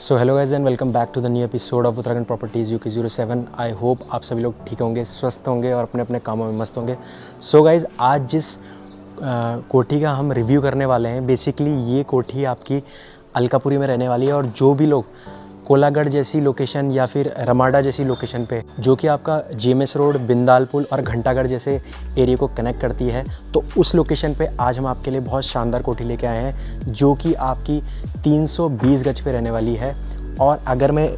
So hello guys and welcome back to the new episode of Uttarakhand properties UK07। I hope आप सभी लोग ठीक होंगे, स्वस्थ होंगे और अपने अपने कामों में मस्त होंगे। सो गाइज आज जिस कोठी का हम रिव्यू करने वाले हैं, बेसिकली ये कोठी आपकी अलकापुरी में रहने वाली है। और जो भी लोग कोलागढ़ जैसी लोकेशन या फिर रमाडा जैसी लोकेशन पे, जो कि आपका GMS रोड, बिंदालपुर और घंटागढ़ जैसे एरिया को कनेक्ट करती है, तो उस लोकेशन पे आज हम आपके लिए बहुत शानदार कोठी लेके आए हैं, जो कि आपकी 320 गज पे रहने वाली है। और अगर मैं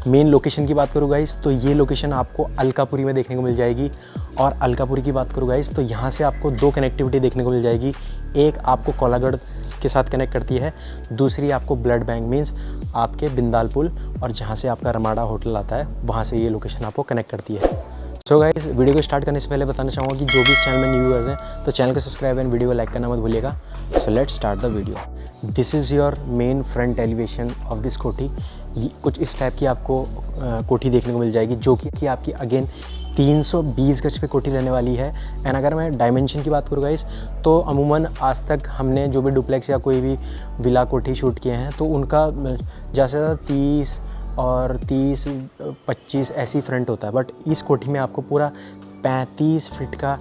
मेन लोकेशन की बात करूँ गाइस, तो ये लोकेशन आपको अलकापुरी में देखने को मिल जाएगी। और अलकापुरी की बात करूँ गाइस, तो यहाँ से आपको दो कनेक्टिविटी देखने को मिल जाएगी। एक आपको कोलागढ़ के साथ कनेक्ट करती है, दूसरी आपको ब्लड बैंक मीन्स आपके बिंदालपुर और जहाँ से आपका रमाडा होटल आता है, वहाँ से ये लोकेशन आपको कनेक्ट करती है। सो गाइस, वीडियो को स्टार्ट करने से पहले बताना चाहूँगा कि जो भी इस चैनल में न्यू व्यूअर्स हैं, तो चैनल को सब्सक्राइब एंड वीडियो को लाइक करना मत भूलिएगा। So let's start the video. This is your main front elevation of this कोठी। कुछ इस टाइप की आपको कोठी देखने को मिल जाएगी, जो कि आपकी अगेन 320 गज पे कोठी रहने वाली है। एंड अगर मैं डायमेंशन की बात करूँ गाइस, तो अमूमन आज तक हमने जो भी डुप्लेक्स या कोई भी विला कोठी शूट किए हैं, तो उनका ज़्यादा से ज़्यादा 30 और 30-25 ऐसी फ्रंट होता है। बट इस कोठी में आपको पूरा 35 फीट का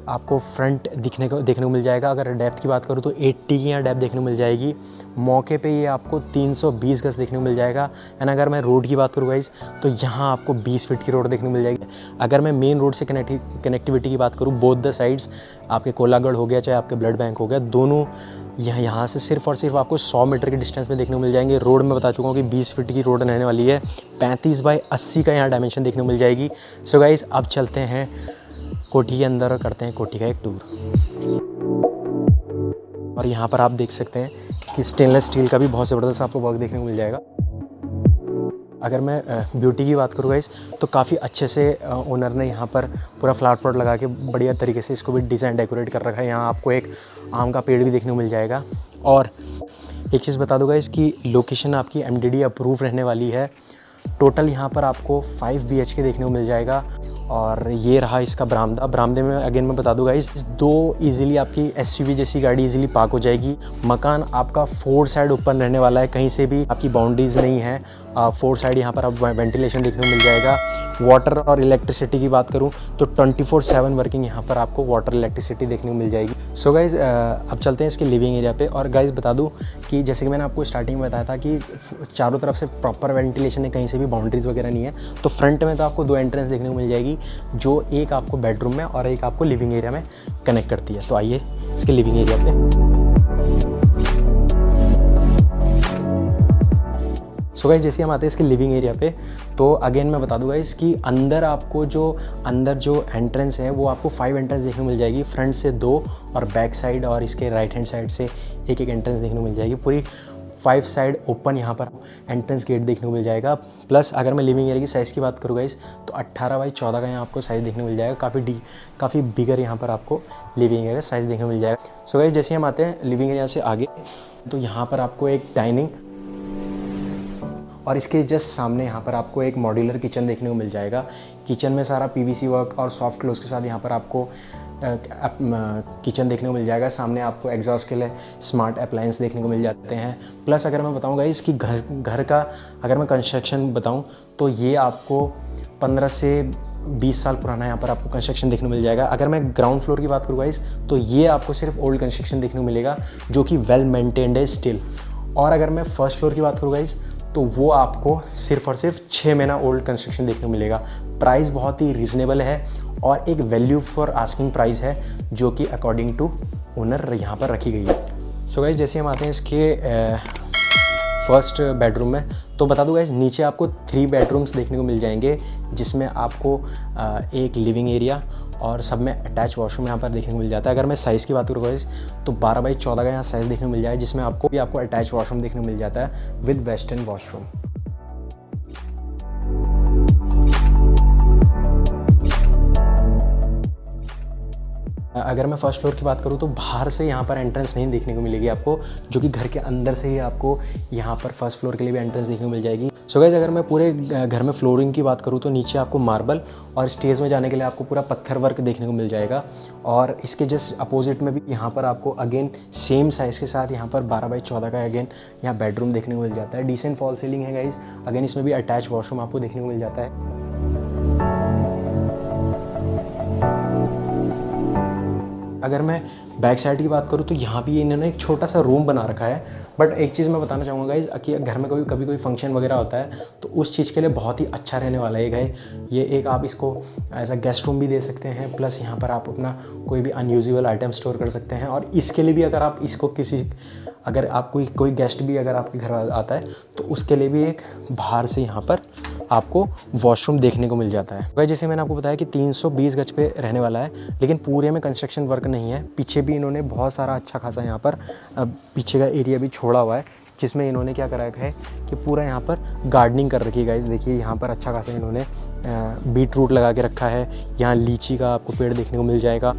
आपको फ्रंट देखने को मिल जाएगा। अगर डेप्थ की बात करूँ तो 80 की यहाँ डेप्थ देखने को मिल जाएगी। मौके पे ये आपको 320 गज देखने को मिल जाएगा। एंड अगर मैं रोड की बात करूँ गाइस, तो यहाँ आपको 20 फीट की रोड देखने को मिल जाएगी। अगर मैं मेन रोड से कनेक्टिविटी की बात करूँ, बोथ द साइड्स, आपके कोलागढ़ हो गया चाहे आपके ब्लड बैंक हो गया, दोनों यहाँ से सिर्फ और सिर्फ आपको 100 मीटर की डिस्टेंस में देखने को मिल जाएंगे। रोड में बता चुका हूँ कि 20 फीट की रोड रहने वाली है। 35 बाई 80 का यहाँ डायमेंशन देखने को मिल जाएगी। सो गाइस, अब चलते हैं कोठी के अंदर और करते हैं कोठी का एक टूर। और यहाँ पर आप देख सकते हैं कि स्टेनलेस स्टील का भी बहुत ज़बरदस्त आपको वर्क देखने को मिल जाएगा। अगर मैं ब्यूटी की बात करूँ गाइस, तो काफ़ी अच्छे से ओनर ने यहाँ पर पूरा फ्लावर पॉट लगा के बढ़िया तरीके से इसको भी डिज़ाइन डेकोरेट कर रखा है। यहाँ आपको एक आम का पेड़ भी देखने को मिल जाएगा। और एक चीज़ बता दूँगा, इसकी लोकेशन आपकी MDD अप्रूव रहने वाली है। टोटल यहाँ पर आपको 5 BHK देखने को मिल जाएगा। और ये रहा इसका बरामदे में अगेन मैं बता दूंगा, इस 2 इजीली आपकी SUV जैसी गाड़ी इजीली पार्क हो जाएगी। मकान आपका 4 साइड ओपन रहने वाला है, कहीं से भी आपकी बाउंड्रीज नहीं है। 4 साइड यहाँ पर आप वेंटिलेशन देखने को मिल जाएगा। वाटर और इलेक्ट्रिसिटी की बात करूँ तो 24/7 वर्किंग यहाँ पर आपको वाटर इलेक्ट्रिसिटी देखने को मिल जाएगी। सो गाइज़, अब चलते हैं इसके लिविंग एरिया पे। और गाइज़ बता दूँ कि जैसे कि मैंने आपको स्टार्टिंग में बताया था कि चारों तरफ से प्रॉपर वेंटिलेशन है, कहीं से भी बाउंड्रीज वगैरह नहीं है। तो फ्रंट में तो आपको 2 एंट्रेंस देखने को मिल जाएगी, जो एक आपको बेडरूम में और एक आपको लिविंग एरिया में कनेक्ट करती है। तो आइए इसके लिविंग एरिया पे। सो गाइस, जैसे हम आते हैं इसके लिविंग एरिया पे, तो अगेन मैं बता दूंगा इसकी अंदर आपको अंदर जो एंट्रेंस है, वो आपको 5 एंट्रेंस देखने को मिल जाएगी। फ्रंट से 2 और बैक साइड और इसके राइट हैंड साइड से एक एंट्रेंस देखने को मिल जाएगी। पूरी 5 साइड ओपन यहाँ पर एंट्रेंस गेट देखने को मिल जाएगा। प्लस अगर मैं लिविंग एरिया की साइज़ की बात करूँ गाइस, तो 18 बाई 14 का यहाँ आपको साइज़ देखने को मिल जाएगा। काफ़ी बिगर यहाँ पर आपको लिविंग एरिया साइज़ देखने को मिल जाएगा। सो गाइस, जैसे हम आते हैं लिविंग एरिया से आगे, तो यहाँ पर आपको एक डाइनिंग और इसके जस्ट सामने यहाँ पर आपको एक मॉड्यूलर किचन देखने को मिल जाएगा। किचन में सारा PVC वर्क और सॉफ्ट क्लोज के साथ यहाँ पर आपको किचन देखने को मिल जाएगा। सामने आपको एग्जॉस्ट के लिए स्मार्ट अप्लायंस देखने को मिल जाते हैं। प्लस अगर मैं बताऊँगा इसकी घर का अगर मैं कंस्ट्रक्शन बताऊँ, तो ये आपको 15 से 20 साल पुराना यहाँ पर आपको कंस्ट्रक्शन देखने को मिल जाएगा। अगर मैं ग्राउंड फ्लोर की बात करूँ गाइस, तो ये आपको सिर्फ ओल्ड कंस्ट्रक्शन देखने को मिलेगा, जो कि वेल मेंटेन्ड है स्टिल। और अगर मैं फर्स्ट फ्लोर की बात करूँ गाइस, तो वो आपको सिर्फ और सिर्फ 6 महीना ओल्ड कंस्ट्रक्शन देखने को मिलेगा। प्राइस बहुत ही रीज़नेबल है और एक वैल्यू फॉर आस्किंग प्राइस है, जो कि अकॉर्डिंग टू ओनर यहाँ पर रखी गई है। सो गाइस, जैसे हम आते हैं इसके फर्स्ट बेडरूम में, तो बता दूँ गाइस, नीचे आपको 3 बेडरूम्स देखने को मिल जाएंगे, जिसमें आपको एक लिविंग एरिया और सब में अटैच वॉशरूम यहाँ पर देखने को मिल जाता है। अगर मैं साइज़ की बात करूँ गाइस, तो 12 बाई 14 का यहाँ साइज़ देखने को मिल जाए, जिसमें आपको अटैच वॉशरूम देखने को मिल जाता है विद वेस्टर्न वॉशरूम। अगर मैं फर्स्ट फ्लोर की बात करूँ, तो बाहर से यहाँ पर एंट्रेंस नहीं देखने को मिलेगी आपको, जो कि घर के अंदर से ही आपको यहाँ पर फर्स्ट फ्लोर के लिए भी एंट्रेंस देखने को मिल जाएगी। सो गाइस अगर मैं पूरे घर में फ्लोरिंग की बात करूँ तो नीचे आपको मार्बल और स्टेज में जाने के लिए आपको पूरा पत्थर वर्क देखने को मिल जाएगा। और इसके जस्ट अपोजिट में भी यहाँ पर आपको अगेन सेम साइज़ के साथ यहाँ पर 12x14 का अगेन यहाँ बेडरूम देखने को मिल जाता है। डिसेंट फॉल सीलिंग है गाइस। अगेन इसमें भी अटैच वॉशरूम आपको देखने को मिल जाता है। अगर मैं बैक साइड की बात करूँ तो यहाँ भी इन्होंने एक छोटा सा रूम बना रखा है। बट एक चीज़ मैं बताना चाहूँगा गाइस कि घर में कभी कोई फंक्शन वगैरह होता है तो उस चीज़ के लिए बहुत ही अच्छा रहने वाला है ये एक आप इसको एज अ गेस्ट रूम भी दे सकते हैं, प्लस यहाँ पर आप अपना कोई भी अनयूजुअल आइटम स्टोर कर सकते हैं। और इसके लिए भी अगर आप इसको अगर आप कोई गेस्ट भी अगर आपके घर आता है तो उसके लिए भी एक बाहर से यहाँ पर आपको वॉशरूम देखने को मिल जाता है। भाई जैसे मैंने आपको बताया कि 320 गज पे रहने वाला है, लेकिन पूरे में कंस्ट्रक्शन वर्क नहीं है। पीछे भी इन्होंने बहुत सारा अच्छा खासा यहाँ पर पीछे का एरिया भी छोड़ा हुआ है, जिसमें इन्होंने क्या करा है कि पूरा यहाँ पर गार्डनिंग कर रखी है गाइस। देखिए यहाँ पर अच्छा खासा इन्होंने बीट रूट लगा के रखा है। यहाँ लीची का आपको पेड़ देखने को मिल जाएगा।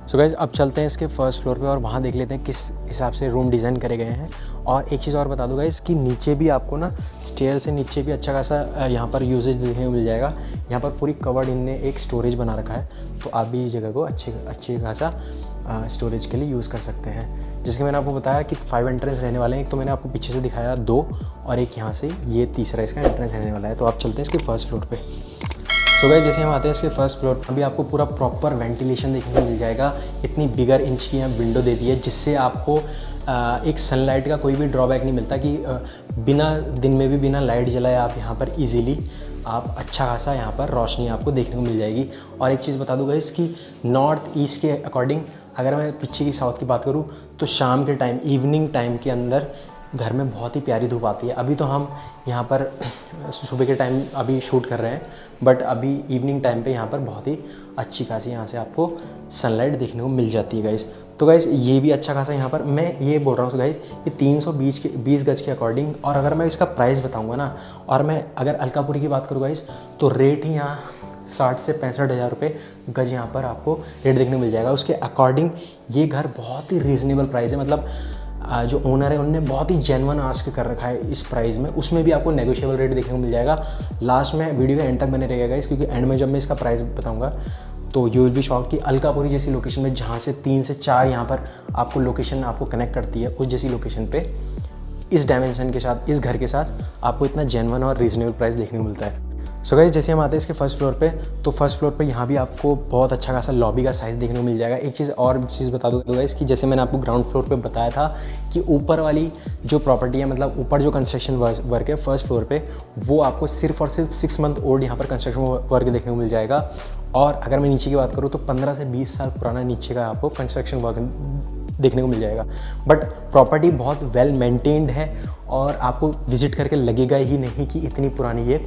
सो गाइस अब चलते हैं इसके फर्स्ट फ्लोर पे और वहाँ देख लेते हैं किस हिसाब से रूम डिज़ाइन करे गए हैं। और एक चीज़ और बता दूँ गाइस कि नीचे भी आपको ना स्टेयर से नीचे भी अच्छा खासा यहाँ पर यूजेज देखने को मिल जाएगा। यहाँ पर पूरी कवर्ड इनने एक स्टोरेज बना रखा है, तो आप भी इस जगह को अच्छी खासा स्टोरेज के लिए यूज़ कर सकते हैं। जिसके मैंने आपको बताया कि 5 एंट्रेंस रहने वाले हैं। एक तो मैंने आपको पीछे से दिखाया 2 और एक यहाँ से ये तीसरा इसका एंट्रेंस रहने वाला है। तो आप चलते हैं इसके फर्स्ट फ्लोर पर। तो गाइस जैसे हम आते हैं इसके फर्स्ट फ्लोर पर, अभी आपको पूरा प्रॉपर वेंटिलेशन देखने को मिल जाएगा। इतनी बिगर इंच की यहाँ विंडो दे दी है जिससे आपको एक सनलाइट का कोई भी ड्रॉबैक नहीं मिलता कि बिना दिन में भी बिना लाइट जलाए आप यहाँ पर इजीली आप अच्छा खासा यहाँ पर रोशनी आपको देखने को मिल जाएगी। और एक चीज़ बता दूँगा इसकी नॉर्थ ईस्ट के अकॉर्डिंग अगर मैं पीछे की साउथ की बात करूँ तो शाम के टाइम इवनिंग टाइम के अंदर घर में बहुत ही प्यारी धूप आती है। अभी तो हम यहाँ पर सुबह के टाइम अभी शूट कर रहे हैं, बट अभी इवनिंग टाइम पे यहाँ पर बहुत ही अच्छी खासी यहाँ से आपको सनलाइट देखने को मिल जाती है गाइस। तो गाइस ये भी अच्छा खासा यहाँ पर मैं ये बोल रहा हूँ गाइस ये 320 गज के अकॉर्डिंग। और अगर मैं इसका प्राइस बताऊँगा ना, और मैं अगर अलकापुरी की बात करूँ गाइस तो रेट ही यहाँ 60 से 65 हज़ार रुपये गज यहाँ पर आपको रेट देखने को मिल जाएगा। उसके अकॉर्डिंग ये घर बहुत ही रीज़नेबल प्राइस है। मतलब जो ओनर है उन्होंने बहुत ही जेन्युइन आस्क कर रखा है इस प्राइस में। उसमें भी आपको नेगोशिएबल रेट देखने को मिल जाएगा। लास्ट में वीडियो के एंड तक बने रहेगा गाइस, क्योंकि एंड में जब मैं इसका प्राइस बताऊंगा तो यू विल बी शॉक्ड कि अलकापुरी जैसी लोकेशन में जहाँ से 3 से 4 यहाँ पर आपको लोकेशन आपको कनेक्ट करती है, उस जैसी लोकेशन पे इस डायमेंशन के साथ इस घर के साथ आपको इतना जेन्युइन और रीजनेबल प्राइस देखने को मिलता है। सो गाइस जैसे हम आते हैं इसके फर्स्ट फ्लोर पे, तो फर्स्ट फ्लोर पे यहाँ भी आपको बहुत अच्छा खासा लॉबी का साइज़ देखने को मिल जाएगा। एक चीज़ बता दूँ गाइस कि जैसे मैंने आपको ग्राउंड फ्लोर पे बताया था कि ऊपर वाली जो प्रॉपर्टी है, मतलब ऊपर जो कंस्ट्रक्शन वर्क है फर्स्ट फ्लोर पे, वो आपको सिर्फ और सिर्फ 6 मंथ ओल्ड यहाँ पर कंस्ट्रक्शन वर्क देखने को मिल जाएगा। और अगर मैं नीचे की बात करूँ तो 15 से 20 साल पुराना नीचे का आपको कंस्ट्रक्शन वर्क देखने को मिल जाएगा। बट प्रॉपर्टी बहुत वेल मेंटेन्ड है और आपको विजिट करके लगेगा ही नहीं कि इतनी पुरानी ये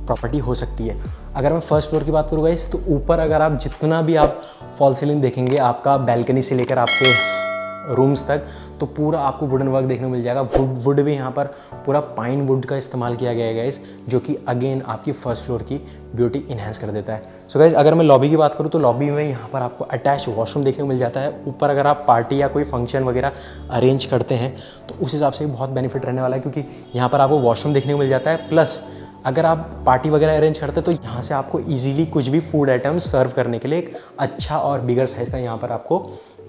प्रॉपर्टी हो सकती है। अगर मैं फर्स्ट फ्लोर की बात करूँ गाइस तो ऊपर अगर आप जितना भी आप फॉल सीलिंग देखेंगे आपका बैल्कनी से लेकर आपके रूम्स तक, तो पूरा आपको वुडन वर्क देखने को मिल जाएगा। वुड भी यहाँ पर पूरा पाइन वुड का इस्तेमाल किया गया है गाइस, जो कि अगेन आपकी फर्स्ट फ्लोर की ब्यूटी इन्हेंस कर देता है। सो गाइस अगर मैं लॉबी की बात करूँ तो लॉबी में यहाँ पर आपको अटैच वॉशरूम देखने को मिल जाता है। ऊपर अगर आप पार्टी या कोई फंक्शन वगैरह अरेंज करते हैं तो उस हिसाब से बहुत बेनिफिट रहने वाला है, क्योंकि यहाँ पर आपको वॉशरूम देखने को मिल जाता है। प्लस अगर आप पार्टी वगैरह अरेंज करते हैं तो यहाँ से आपको इजीली कुछ भी फूड आइटम्स सर्व करने के लिए एक अच्छा और बिगर साइज़ का यहाँ पर आपको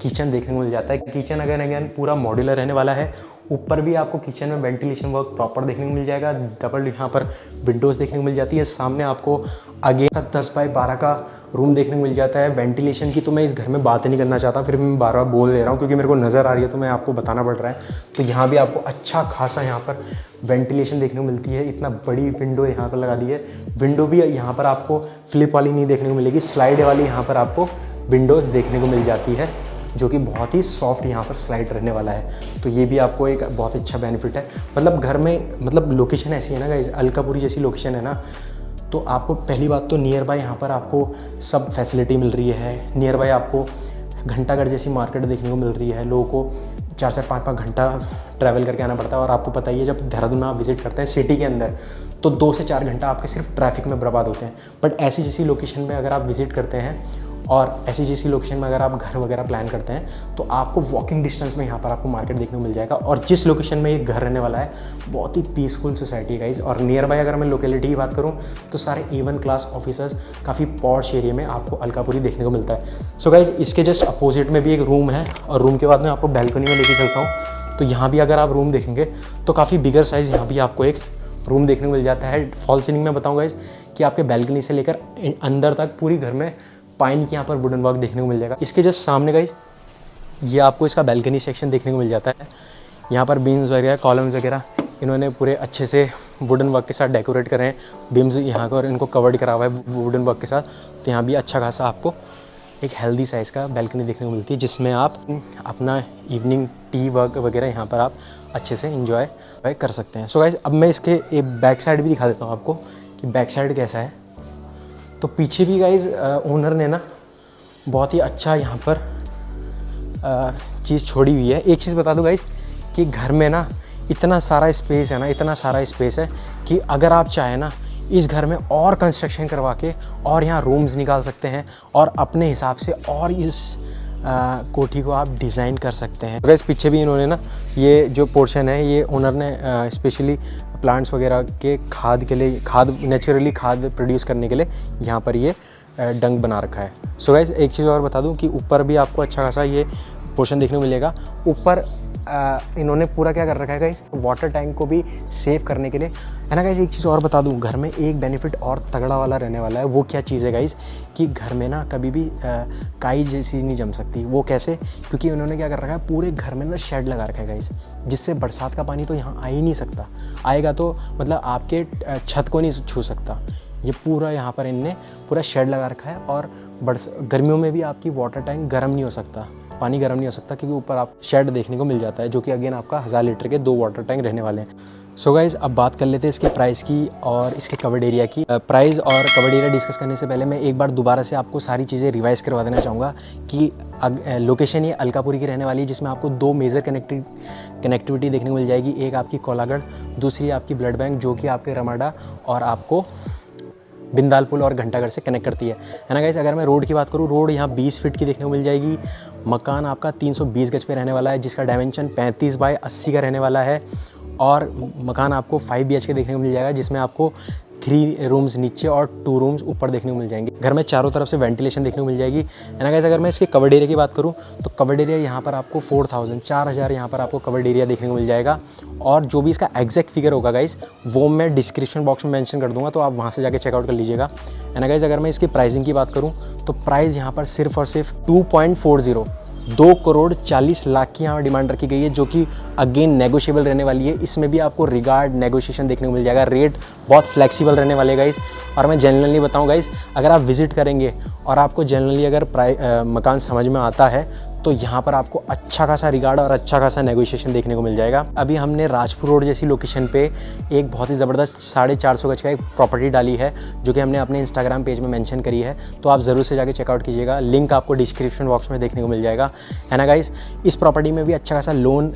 किचन देखने को मिल जाता है। किचन अगेन पूरा मॉड्यूलर रहने वाला है। ऊपर भी आपको किचन में वेंटिलेशन वर्क प्रॉपर देखने को मिल जाएगा। डबल यहाँ पर विंडोज़ देखने को मिल जाती है। सामने आपको आगे 10 बाय 12 का रूम देखने को मिल जाता है। वेंटिलेशन की तो मैं इस घर में बात ही नहीं करना चाहता, फिर भी मैं बार-बार बोल दे रहा हूँ क्योंकि मेरे को नज़र आ रही है तो मैं आपको बताना पड़ रहा है। तो यहाँ भी आपको अच्छा खासा यहाँ पर वेंटिलेशन देखने को मिलती है। इतना बड़ी विंडो यहाँ पर लगा दी है। विंडो भी यहाँ पर आपको फ्लिप वाली नहीं देखने को मिलेगी, स्लाइड वाली यहाँ पर आपको विंडोज़ देखने को मिल जाती है, जो कि बहुत ही सॉफ्ट यहाँ पर स्लाइड रहने वाला है। तो ये भी आपको एक बहुत अच्छा बेनिफिट है। मतलब घर में मतलब लोकेशन ऐसी है ना गाइस, अलकापुरी जैसी लोकेशन है ना, तो आपको पहली बात तो नियर बाय यहाँ पर आपको सब फैसिलिटी मिल रही है। नियर बाय आपको घंटाघर जैसी मार्केट देखने को मिल रही है। लोगों को 4 से 5 घंटा ट्रैवल करके आना पड़ता है, और आपको पता ही है जब देहरादून में आप विजिट करते हैं सिटी के अंदर तो 2 से 4 घंटा आपके सिर्फ ट्रैफिक में बर्बाद होते हैं। बट ऐसी जैसी लोकेशन में अगर आप विजिट करते हैं और ऐसी चीज़ की लोकेशन में अगर आप घर वगैरह प्लान करते हैं तो आपको वॉकिंग डिस्टेंस में यहाँ पर आपको मार्केट देखने को मिल जाएगा। और जिस लोकेशन में ये घर रहने वाला है बहुत ही पीसफुल सोसाइटी है गाइज। और नियर बाय अगर मैं लोकेलिटी की बात करूँ तो सारे A1 क्लास ऑफिसर्स काफ़ी पॉश एरिया में आपको अलकापुरी देखने को मिलता है। सो गाइज इसके जस्ट अपोजिट में भी एक रूम है और रूम के बाद मैं आपको बैल्कनी में लेके चलता हूँ। तो यहाँ भी अगर आप रूम देखेंगे तो काफ़ी बिगर साइज़ यहाँ भी आपको एक रूम देखने को मिल जाता है। फॉल सीलिंग में बताऊँगा गाइज कि आपके बैल्कनी से लेकर अंदर तक पूरी घर में पाइन की यहाँ पर वुडन वर्क देखने को मिल जाएगा। इसके जस्ट सामने गाइज ये आपको इसका बैल्कनी सेक्शन देखने को मिल जाता है। यहाँ पर बीम्स वगैरह कॉलम्स वगैरह इन्होंने पूरे अच्छे से वुडन वर्क के साथ डेकोरेट करे हैं। बीम्स यहाँ को और इनको कवर्ड करा हुआ है वुडन वर्क के साथ। तो यहाँ भी अच्छा खासा आपको एक हेल्दी साइज़ का बैल्कनी देखने को मिलती है जिसमें आप अपना इवनिंग टी वर्क वगैरह यहाँ पर आप अच्छे से इंजॉय कर सकते हैं। सो गाइज अब मैं इसके एक बैक साइड भी दिखा देता हूँ आपको कि बैक साइड कैसा है। तो पीछे भी गाइज ओनर ने ना बहुत ही अच्छा यहाँ पर चीज़ छोड़ी हुई है। एक चीज़ बता दूँ गाइज कि घर में ना इतना सारा स्पेस है ना, इतना सारा स्पेस है कि अगर आप चाहें ना इस घर में और कंस्ट्रक्शन करवा के और यहाँ रूम्स निकाल सकते हैं और अपने हिसाब से और इस कोठी को आप डिज़ाइन कर सकते हैं। वैसे पीछे भी इन्होंने ना ये जो पोर्शन है ये ओनर ने स्पेशली प्लांट्स वगैरह के खाद के लिए नेचुरली खाद प्रोड्यूस करने के लिए यहाँ पर ये डंक बना रखा है। सो गाइस एक चीज़ और बता दूँ कि ऊपर भी आपको अच्छा खासा ये पोर्शन देखने को मिलेगा। ऊपर इन्होंने पूरा क्या कर रखा है गाइस, वाटर टैंक को भी सेव करने के लिए है ना गाइस। एक चीज़ और बता दूं, घर में एक बेनिफिट और तगड़ा वाला रहने वाला है। वो क्या चीज़ है गाइस कि घर में ना कभी भी काई जैसी नहीं जम सकती। वो कैसे, क्योंकि उन्होंने क्या कर रखा है पूरे घर में ना शेड लगा रखा है गाइस, जिससे बरसात का पानी तो यहाँ आ ही नहीं सकता। आएगा तो मतलब आपके छत को नहीं छू सकता। ये पूरा यहाँ पर इनने पूरा शेड लगा रखा है और गर्मियों में भी आपकी वाटर टैंक गर्म नहीं हो सकता, पानी गर्म नहीं हो सकता, क्योंकि ऊपर आप शेड देखने को मिल जाता है जो कि अगेन आपका 1000 लीटर के 2 वाटर टैंक रहने वाले हैं। सो गाइज अब बात कर लेते हैं इसके प्राइस की और इसके कवर्ड एरिया की। प्राइस और कवर्ड एरिया डिस्कस करने से पहले मैं एक बार दोबारा से आपको सारी चीज़ें रिवाइज़ करवा देना चाहूँगा कि लोकेशन ये अलकापुरी की रहने वाली है, जिसमें आपको 2 मेजर कनेक्टिविटी देखने को मिल जाएगी। एक आपकी कोलागढ़, दूसरी आपकी ब्लड बैंक जो कि आपके रमाडा और आपको बिंदालपुल और घंटागढ़ से कनेक्ट करती है ना गाइस। अगर मैं रोड की बात करूँ, रोड यहाँ 20 फीट की देखने को मिल जाएगी। मकान आपका 320 गज पे रहने वाला है, जिसका डायमेंशन 35 बाय 80 का रहने वाला है। और मकान आपको 5 BHK देखने को मिल जाएगा, जिसमें आपको 3 रूम्स नीचे और 2 रूम्स ऊपर देखने को मिल जाएंगे। घर में चारों तरफ से वेंटिलेशन देखने को मिल जाएगी है ना गाइस। अगर मैं इसके कवर्ड एरिया की बात करूँ तो कवर्ड एरिया यहाँ पर आपको 4000 यहाँ पर आपको कवर्ड एरिया देखने को मिल जाएगा। और जो भी इसका एग्जैक्ट फिगर होगा गाइस वो मैं डिस्क्रिप्शन बॉक्स में मेंशन कर दूंगा, तो आप वहाँ से जाके चेकआउट कर लीजिएगा है ना गाइस। अगर मैं इसकी प्राइसिंग की बात करूँ तो प्राइस यहाँ पर सिर्फ और सिर्फ 2 करोड़ 40 लाख की यहाँ डिमांड रखी गई है, जो कि अगेन नेगोशिएबल रहने वाली है। इसमें भी आपको रिगार्ड नेगोशिएशन देखने को मिल जाएगा। रेट बहुत फ्लेक्सिबल रहने वाले गाइस। और मैं जनरली बताऊँ गाइस, अगर आप विजिट करेंगे और आपको जनरली अगर मकान समझ में आता है तो यहाँ पर आपको अच्छा खासा रिगार्ड और अच्छा खासा नेगोशिएशन देखने को मिल जाएगा। अभी हमने राजपुर रोड जैसी लोकेशन पे एक बहुत ही ज़बरदस्त 450 गज का एक प्रॉपर्टी डाली है, जो कि हमने अपने इंस्टाग्राम पेज में मेंशन करी है, तो आप ज़रूर से जाके चेकआउट कीजिएगा। लिंक आपको डिस्क्रिप्शन बॉक्स में देखने को मिल जाएगा है ना गाइस। इस प्रॉपर्टी में भी अच्छा खासा लोन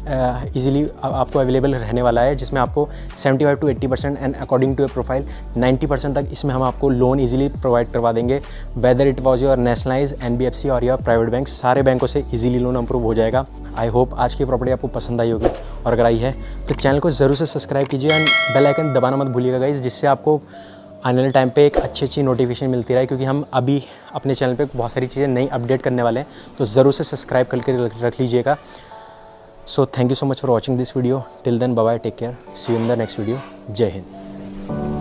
ईजिली आपको अवेलेबल रहने वाला है, जिसमें आपको 75 to 80% and according to a profile 90% तक इसमें हम आपको लोन ईजिली प्रोवाइड करवा देंगे। Whether it was your nationalise, NBFC और योर प्राइवेट बैंक, सारे बैंकों से इजीली लोन अप्रूव हो जाएगा। आई होप आज की प्रॉपर्टी आपको पसंद आई होगी, और अगर आई है तो चैनल को ज़रूर से सब्सक्राइब कीजिए एंड बेल आइकन दबाना मत भूलिएगा गाइस, जिससे आपको आने वाले टाइम पे एक अच्छी नोटिफिकेशन मिलती रहे, क्योंकि हम अभी अपने चैनल पे बहुत सारी चीज़ें नई अपडेट करने वाले हैं, तो ज़रूर से सब्सक्राइब करके रख लीजिएगा। So thank you so much for watching this video. Till then bye bye, take care, see you in the next video. जय हिंद।